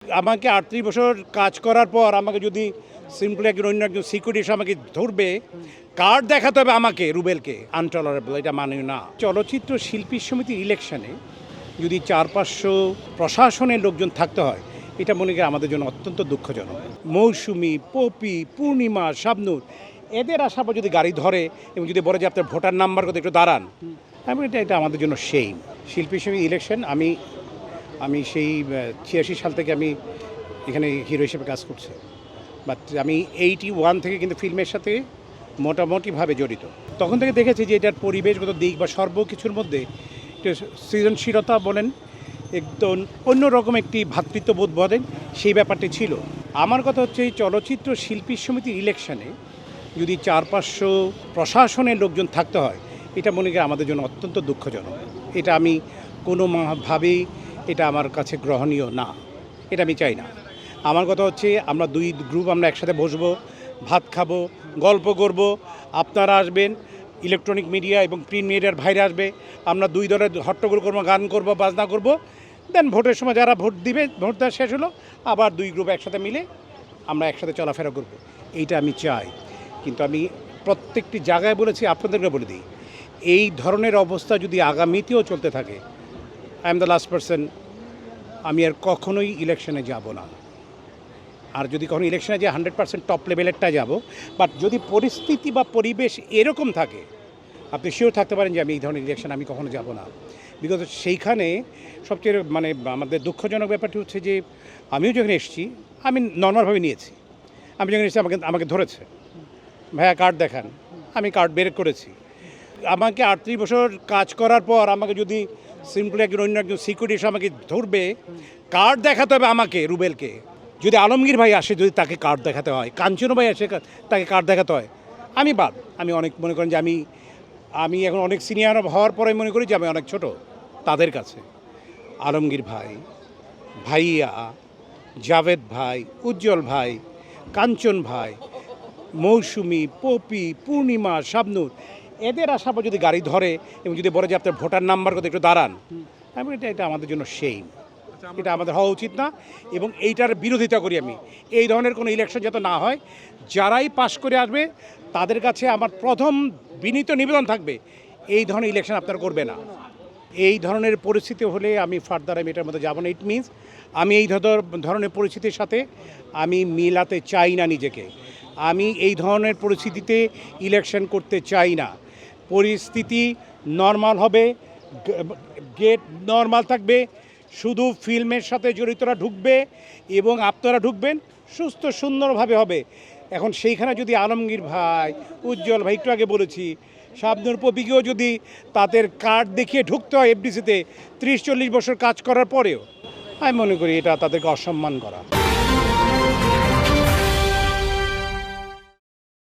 আমাকে ৩৮ বছর কাজ করার পর আমাকে যদি সিম্পলি অন্য একজন সিকিউরিটি এসে আমাকে ধরবে, কার্ড দেখাতে হবে আমাকে, রুবেলকে, আনটলারেবল, এটা মানি না। চলচ্চিত্র শিল্পী সমিতির ইলেকশনে যদি ৪-৫০০ প্রশাসনের লোকজন থাকতে হয়, এটা মনে করি আমাদের জন্য অত্যন্ত দুঃখজনক। মৌসুমী, পপি, পূর্ণিমা, শাবনূর, এদের আসার পর যদি গাড়ি ধরে এবং যদি বলে যে আপনার ভোটার নাম্বার কত একটু দাঁড়ান, আমি এটা আমাদের জন্য সেইম। শিল্পী সমিতি ইলেকশন আমি সেই ৮৬ সাল থেকে আমি এখানে হিরো হিসেবে কাজ করছি, বাট আমি 81 থেকে কিন্তু ফিল্মের সাথে মোটামুটিভাবে জড়িত। তখন থেকে দেখেছি যে এটার পরিবেশগত দিক বা সর্বকিছুর মধ্যে একটা সৃজনশীলতা বলেন, একদম অন্যরকম একটি ভ্রাতৃত্ববোধ বলেন, সেই ব্যাপারটি ছিল। আমার কথা হচ্ছে এই চলচ্চিত্র শিল্পী সমিতির ইলেকশনে যদি ৪-৫০০ প্রশাসনের লোকজন থাকতে হয়, এটা মনে করি আমাদের জন্য অত্যন্ত দুঃখজনক। এটা আমি কোনোভাবেই এটা আমার কাছে গ্রহণীয় না, এটা আমি চাই না। আমার কথা হচ্ছে আমরা দুই গ্রুপ আমরা একসাথে বসবো, ভাত খাবো, গল্প করব, আপনারা আসবেন, ইলেকট্রনিক মিডিয়া এবং প্রিন্ট মিডিয়ার ভাইরা আসবে, আমরা দুই দলের হট্টগোল করবো, গান করব, বাজনা করব, দেন ভোটের সময় যারা ভোট দিবে, ভোট দেওয়া শেষ হলো, আবার দুই গ্রুপ একসাথে মিলে আমরা একসাথে চলাফেরা করব, এইটা আমি চাই। কিন্তু আমি প্রত্যেকটি জায়গায় বলেছি, আপনাদেরকে বলে দিই, এই ধরনের অবস্থা যদি আগামীতেও চলতে থাকে, I am the last person, আমি আর কখনোই ইলেকশনে যাব না। আর যদি কখনো ইলেকশনে যে 100% টপ লেভেলেরটা যাব, বাট যদি পরিস্থিতি বা পরিবেশ এরকম থাকে, আপনি শিওর থাকতে পারেন যে আমি এই ধরনের ইলেকশন আমি কখনো যাব না। বিকজ সেইখানে সবচেয়ে আমাদের দুঃখজনক ব্যাপারটি হচ্ছে যে আমিও যখন এসেছি, আমি নর্মালভাবে নিয়েছি। আমি যখন এসেছি আমাকে ধরেছে, ভাইয়া কার্ড দেখান, আমি কার্ড বের করেছি। আমাকে ৩৮ বছর কাজ করার পর আমাকে যদি সিম্পলি অন্য একজন সিকিউরিটি এসে আমাকে ধরবে, কার্ড দেখাতে হবে আমাকে, রুবেলকে। যদি আলমগীর ভাই আসে, যদি তাকে কার্ড দেখাতে হয়, কাঞ্চন ভাই আসে, তাকে কার্ড দেখাতে হয়, আমি অনেক মনে করেন যে আমি এখন অনেক সিনিয়র হওয়ার পরে মনে করি যে আমি অনেক ছোট তাদের কাছে। আলমগীর ভাই, ভাইয়া, জাভেদ ভাই, উজ্জ্বল ভাই, কাঞ্চন ভাই, মৌসুমী, পপি, পূর্ণিমা, শাবনূর, এদের আসার পর যদি গাড়ি ধরে এবং যদি বলে যে আপনার ভোটার নাম্বার কত একটু দাঁড়ান, আমি এটা আমাদের জন্য সেইম, এটা আমাদের হওয়া উচিত না এবং এইটার বিরোধিতা করি আমি। এই ধরনের কোনো ইলেকশন যাতে না হয়, যারাই পাশ করে আসবে তাদের কাছে আমার প্রথম বিনীত নিবেদন থাকবে, এই ধরনের ইলেকশন আপনারা করবে না। এই ধরনের পরিস্থিতি হলে আমি ফার্দার আমি এটার মধ্যে যাব না। ইট মিনস আমি এই ধরনের পরিস্থিতির সাথে আমি মিলাতে চাই না নিজেকে। আমি এই ধরনের পরিস্থিতিতে ইলেকশন করতে চাই না। পরিস্থিতি নর্মাল হবে, গেট নর্মাল থাকবে, শুধু ফিল্মের সাথে জড়িতরা ঢুকবে এবং আপনারা ঢুকবেন, সুস্থ সুন্দরভাবে হবে। এখন সেইখানে যদি আলমগীর ভাই, উজ্জ্বল ভাই, একটু আগে বলেছি, শাবনূর, পপিকেও যদি তাদের কার্ড দেখিয়ে ঢুকতে হয় এফডিসিতে 30-40 বছর কাজ করার পরেও, আমি মনে করি এটা তাদেরকে অসম্মান করা।